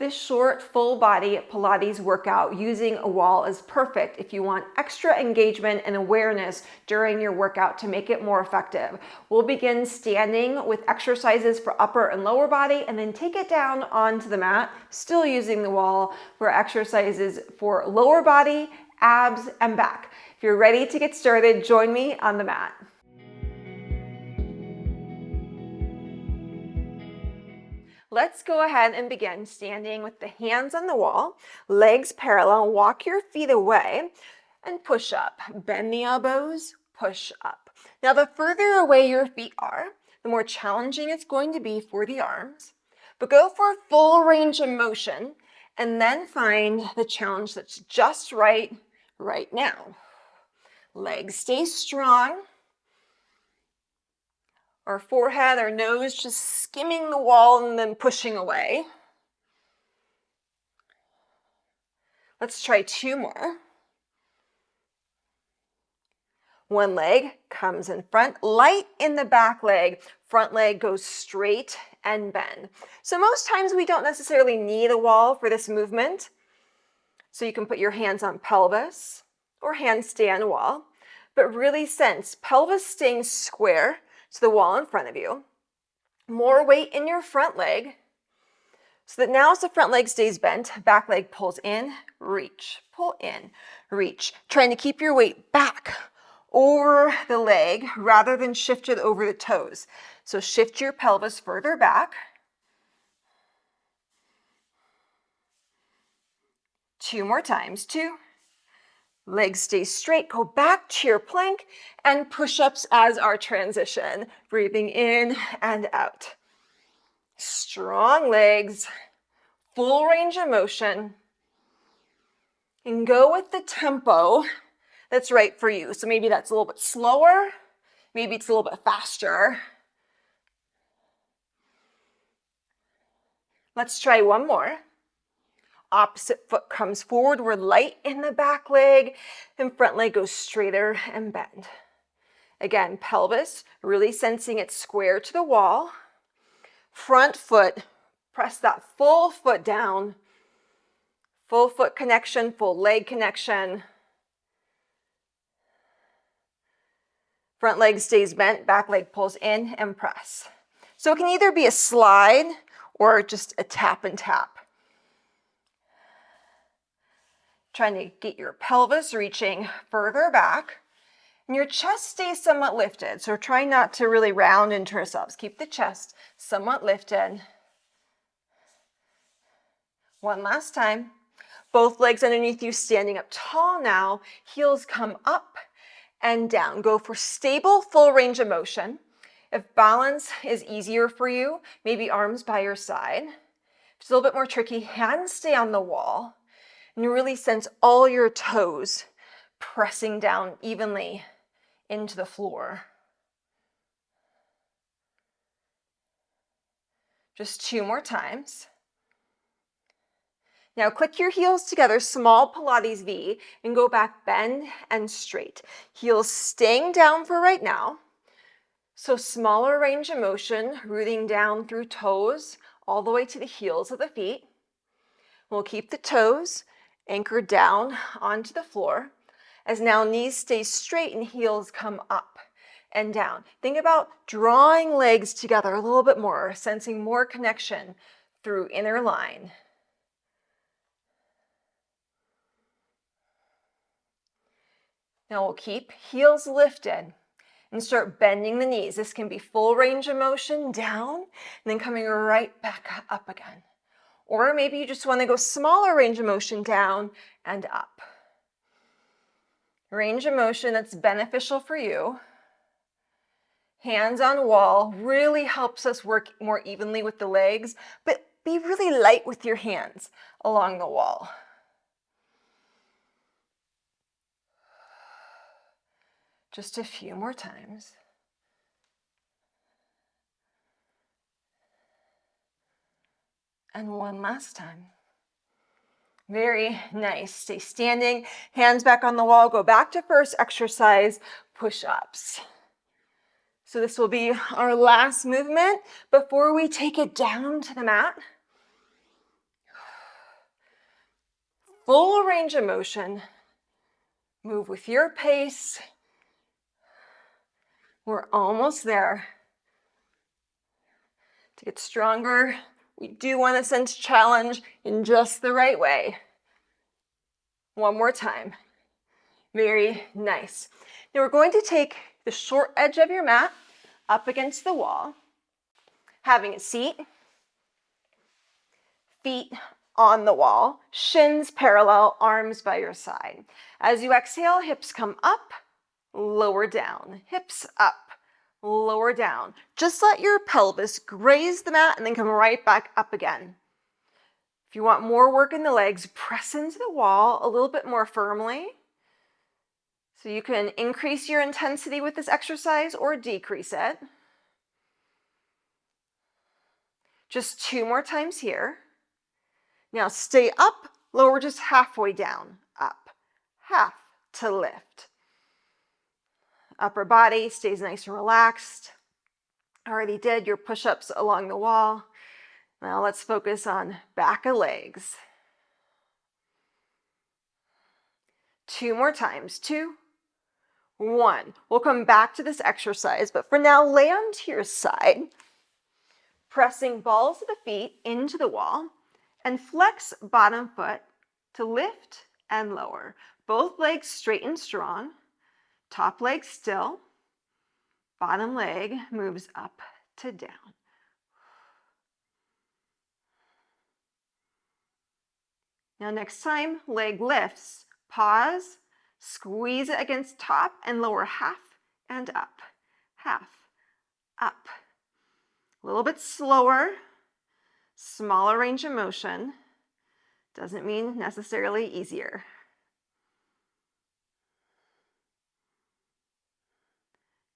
This short, full body Pilates workout using a wall is perfect if you want extra engagement and awareness during your workout to make it more effective. We'll begin standing with exercises for upper and lower body and then take it down onto the mat, still using the wall for exercises for lower body, abs, and back. If you're ready to get started, join me on the mat. Let's go ahead and begin standing with the hands on the wall, legs parallel, walk your feet away and push up. Bend the elbows, push up. Now, the further away your feet are, the more challenging it's going to be for the arms, but go for a full range of motion and then find the challenge that's just right now. Legs stay strong. Our forehead, our nose just skimming the wall and then pushing away. Let's try two more. One leg comes in front, light in the back leg, front leg goes straight and bend. So most times we don't necessarily need a wall for this movement. So you can put your hands on pelvis or handstand wall, but really sense pelvis staying square to the wall in front of you. More weight in your front leg so that now as the front leg stays bent, back leg pulls in, reach, pull in, reach. Trying to keep your weight back over the leg rather than shifted over the toes. So shift your pelvis further back. Two more times, two. Legs stay straight, go back to your plank and push-ups as our transition. Breathing in and out. Strong legs, full range of motion. And go with the tempo that's right for you. So maybe that's a little bit slower, maybe it's a little bit faster. Let's try one more. Opposite foot comes forward, we're light in the back leg, and front leg goes straighter and bend. Again, pelvis, really sensing it square to the wall. Front foot, press that full foot down. Full foot connection, full leg connection. Front leg stays bent, back leg pulls in and press. So it can either be a slide or just a tap and tap. Trying to get your pelvis reaching further back and your chest stays somewhat lifted. So try not to really round into ourselves. Keep the chest somewhat lifted. One last time. Both legs underneath you standing up tall now. Heels come up and down. Go for stable, full range of motion. If balance is easier for you, maybe arms by your side. If it's a little bit more tricky, hands stay on the wall. And you really sense all your toes pressing down evenly into the floor. Just two more times. Now click your heels together, small Pilates V, and go back, bend and straight. Heels staying down for right now. So smaller range of motion, rooting down through toes, all the way to the heels of the feet. We'll keep the toes anchored down onto the floor as now knees stay straight and heels come up and down. Think about drawing legs together a little bit more, sensing more connection through inner line. Now we'll keep heels lifted and start bending the knees. This can be full range of motion down and then coming right back up again. Or maybe you just want to go smaller range of motion down and up. Range of motion that's beneficial for you. Hands on wall really helps us work more evenly with the legs, but be really light with your hands along the wall. Just a few more times. And one last time. Very nice. Stay standing, hands back on the wall. Go back to first exercise, push-ups. So this will be our last movement before we take it down to the mat. full range of motion. Move with your pace. We're almost there. To get stronger, we do want to sense challenge in just the right way. One more time. Very nice. Now we're going to take the short edge of your mat up against the wall, having a seat, feet on the wall, shins parallel, arms by your side. As you exhale, hips come up, lower down, hips up, lower down. Just let your pelvis graze the mat and then come right back up again. If you want more work in the legs, press into the wall a little bit more firmly. So you can increase your intensity with this exercise or decrease it. Just 2 more times here. Now stay up, lower just halfway down, up, half to lift. Upper body stays nice and relaxed. Already did your push-ups along the wall. Now let's focus on back of legs. 2 more times, 2, 1. We'll come back to this exercise, but for now, lay onto your side, pressing balls of the feet into the wall, and flex bottom foot to lift and lower. Both legs straight and strong, top leg still, bottom leg moves up to down. Now next time, leg lifts, pause, squeeze it against top and lower half and up, half, up. A little bit slower, smaller range of motion. Doesn't mean necessarily easier.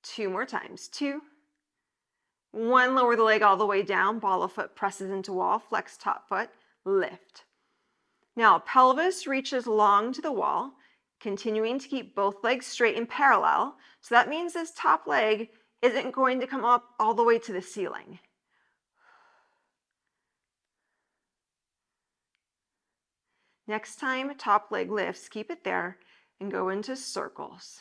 Two more times, 2, 1, lower the leg all the way down, ball of foot presses into wall, flex top foot, lift. Now pelvis reaches long to the wall, continuing to keep both legs straight and parallel. So that means this top leg isn't going to come up all the way to the ceiling. Next time, top leg lifts, keep it there and go into circles.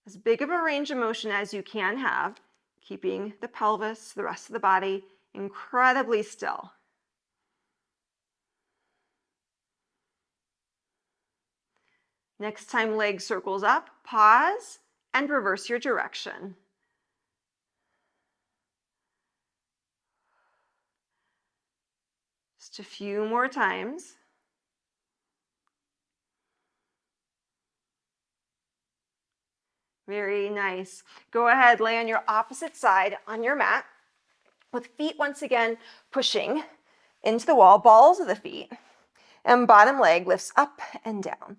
As big of a range of motion as you can have, keeping the pelvis, the rest of the body incredibly still. Next time leg circles up, pause and reverse your direction. Just a few more times. Very nice. Go ahead, lay on your opposite side on your mat with feet once again pushing into the wall, balls of the feet, and bottom leg lifts up and down.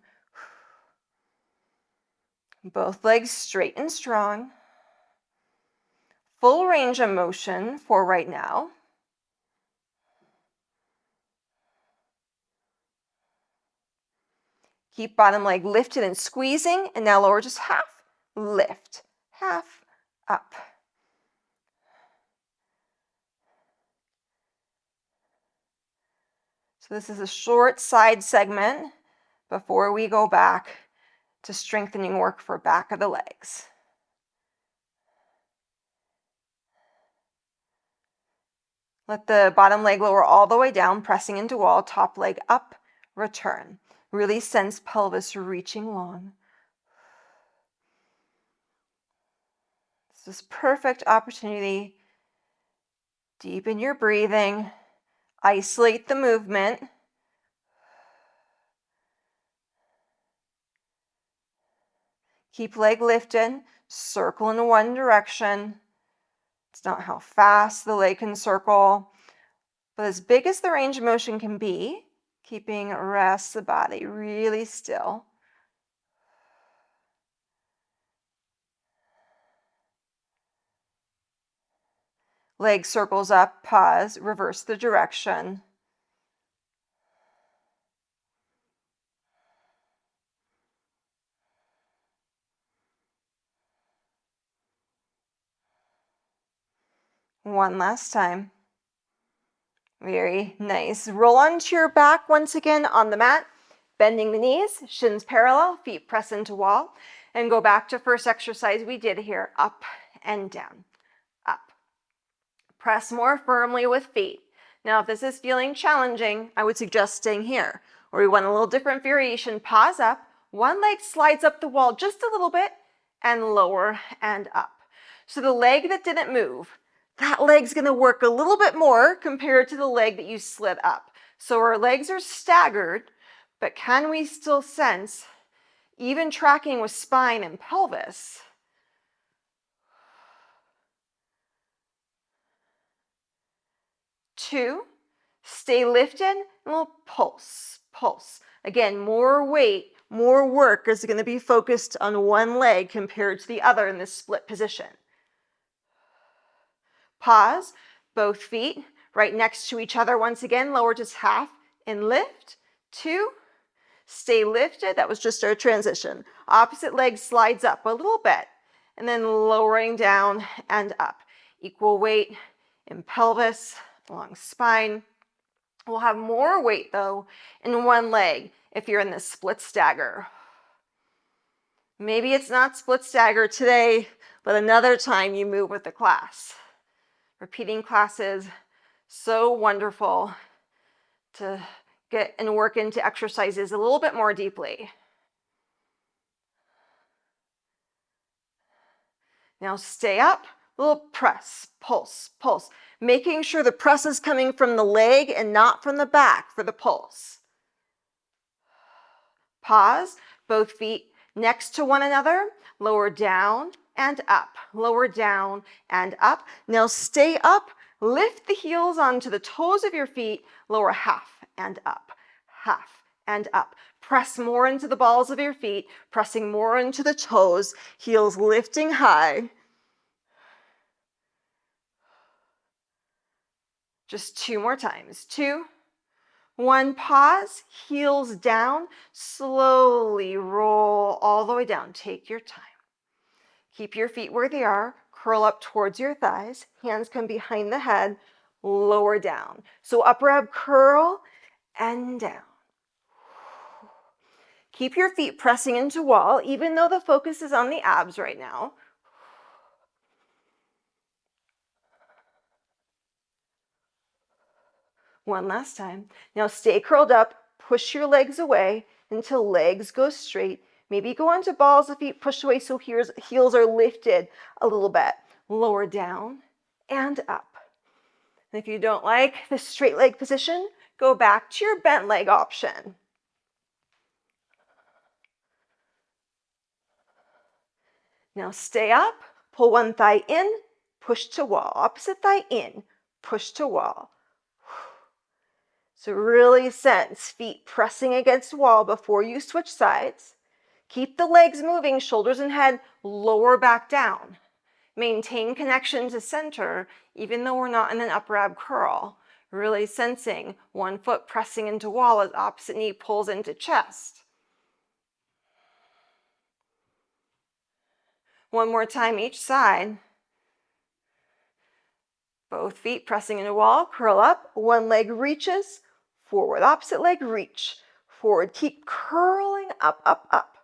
Both legs straight and strong. Full range of motion for right now. Keep bottom leg lifted and squeezing, and now lower just half, lift, half, up. So this is a short side segment before we go back to strengthening work for back of the legs. Let the bottom leg lower all the way down, pressing into wall, top leg up, return. Really sense pelvis reaching long. This is perfect opportunity. Deepen your breathing. Isolate the movement. Keep leg lifted. Circle in one direction. It's not how fast the leg can circle, but as big as the range of motion can be, keeping rest the body really still. Leg circles up, pause, reverse the direction. One last time. Very nice. Roll onto your back once again on the mat, bending the knees, shins parallel, feet press into wall, and go back to first exercise we did here, up and down, up. Press more firmly with feet. Now, if this is feeling challenging, I would suggest staying here. Or we want a little different variation, pause up, one leg slides up the wall just a little bit, and lower and up. So the leg that didn't move, that leg's gonna work a little bit more compared to the leg that you slid up. So our legs are staggered, but can we still sense, even tracking with spine and pelvis, 2, stay lifted, and a little pulse, pulse. Again, more weight, more work is going to be focused on one leg compared to the other in this split position. Pause, both feet right next to each other once again, lower just half and lift. 2, stay lifted. That was just our transition. Opposite leg slides up a little bit and then lowering down and up. Equal weight in pelvis, along spine. We'll have more weight though in one leg if you're in this split stagger. Maybe it's not split stagger today, but another time you move with the class. Repeating classes, so wonderful to get and work into exercises a little bit more deeply. Now stay up, little press, pulse, pulse. Making sure the press is coming from the leg and not from the back for the pulse. Pause, both feet next to one another, lower down and up, lower down and up. Now stay up, lift the heels onto the toes of your feet, lower half and up, half and up. Press more into the balls of your feet, pressing more into the toes, heels lifting high. Just 2 more times. 2, 1, pause, heels down, slowly roll all the way down. Take your time. Keep your feet where they are, curl up towards your thighs, hands come behind the head, lower down. So upper ab curl and down. Keep your feet pressing into wall, even though the focus is on the abs right now. One last time. Now stay curled up, push your legs away until legs go straight. Maybe go onto balls of feet, push away so heels are lifted a little bit. Lower down and up. And if you don't like the straight leg position, go back to your bent leg option. Now stay up, pull one thigh in, push to wall. Opposite thigh in, push to wall. So really sense feet pressing against wall before you switch sides. Keep the legs moving, shoulders and head, lower back down. Maintain connection to center, even though we're not in an upper ab curl. Really sensing one foot pressing into wall as opposite knee pulls into chest. One more time each side. Both feet pressing into wall, curl up, one leg reaches, forward, opposite leg, reach, forward. Keep curling up, up, up.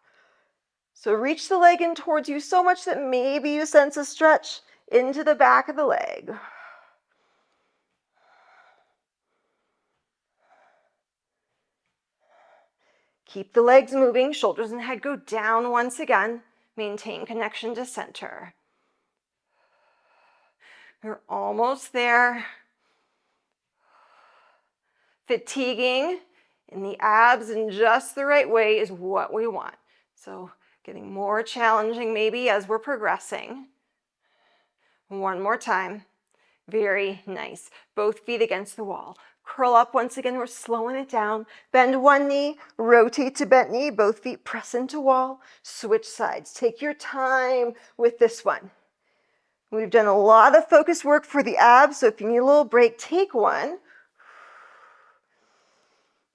So reach the leg in towards you so much that maybe you sense a stretch into the back of the leg. Keep the legs moving, shoulders and head go down once again. Maintain connection to center. You're almost there. Fatiguing in the abs in just the right way is what we want. So getting more challenging maybe as we're progressing. One more time. Very nice. Both feet against the wall. Curl up once again. We're slowing it down. Bend one knee, rotate to bent knee. Both feet press into wall. Switch sides. Take your time with this one. We've done a lot of focus work for the abs, so if you need a little break, take one.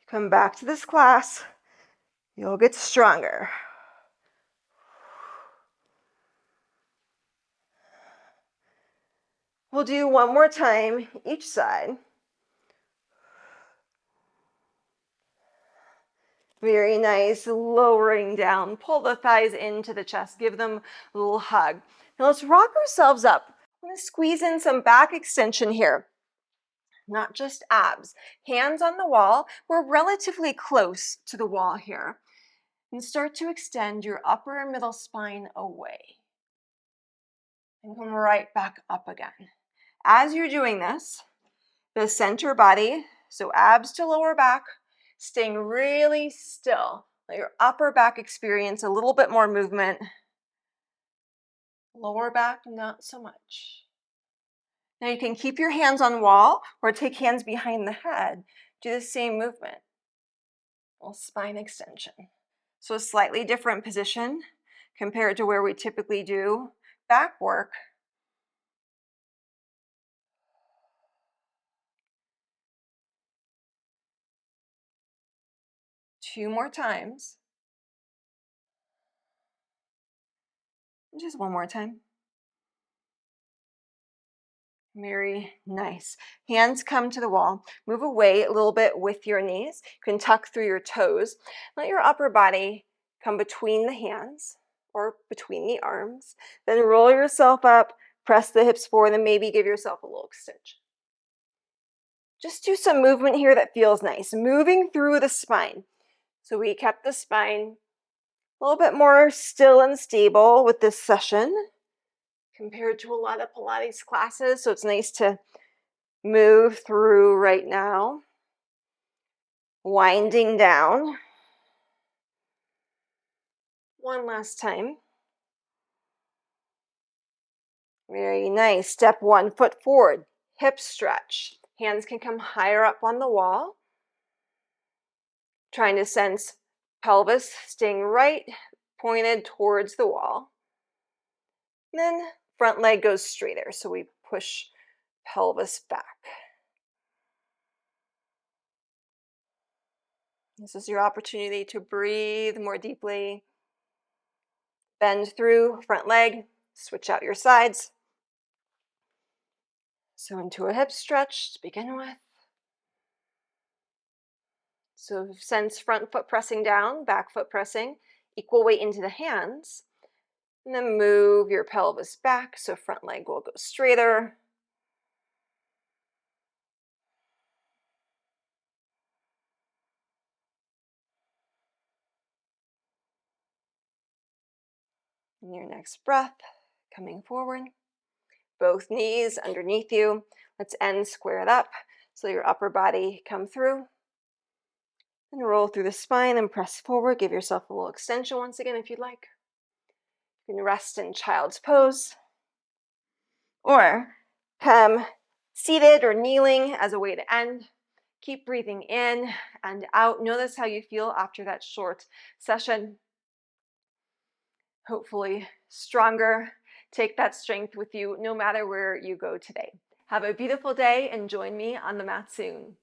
Come back to this class, you'll get stronger. We'll do one more time each side. Very nice. Lowering down. Pull the thighs into the chest. Give them a little hug. Now let's rock ourselves up. I'm going to squeeze in some back extension here. Not just abs. Hands on the wall. We're relatively close to the wall here. And start to extend your upper and middle spine away. And come right back up again. As you're doing this, the center body, so abs to lower back, staying really still. Let your upper back experience a little bit more movement. Lower back, not so much. Now you can keep your hands on wall or take hands behind the head. Do the same movement. A little spine extension. So a slightly different position compared to where we typically do back work. Two more times. Just one more time. Very nice. Hands come to the wall. Move away a little bit with your knees. You can tuck through your toes. Let your upper body come between the hands or between the arms. Then roll yourself up, press the hips forward, and maybe give yourself a little extension. Just do some movement here that feels nice. Moving through the spine. So we kept the spine a little bit more still and stable with this session compared to a lot of Pilates classes. So it's nice to move through right now. Winding down. One last time. Very nice. Step one, foot forward. Hip stretch. Hands can come higher up on the wall. Trying to sense pelvis staying right pointed towards the wall. And then front leg goes straighter. So we push pelvis back. This is your opportunity to breathe more deeply. Bend through front leg, switch out your sides. So into a hip stretch to begin with. So sense front foot pressing down, back foot pressing, equal weight into the hands. And then move your pelvis back so front leg will go straighter. And your next breath, coming forward. Both knees underneath you. Let's end squared up so your upper body come through. And roll through the spine and press forward. Give yourself a little extension once again if you'd like. You can rest in child's pose. Or come seated or kneeling as a way to end. Keep breathing in and out. Notice how you feel after that short session. Hopefully stronger. Take that strength with you no matter where you go today. Have a beautiful day and join me on the mat soon.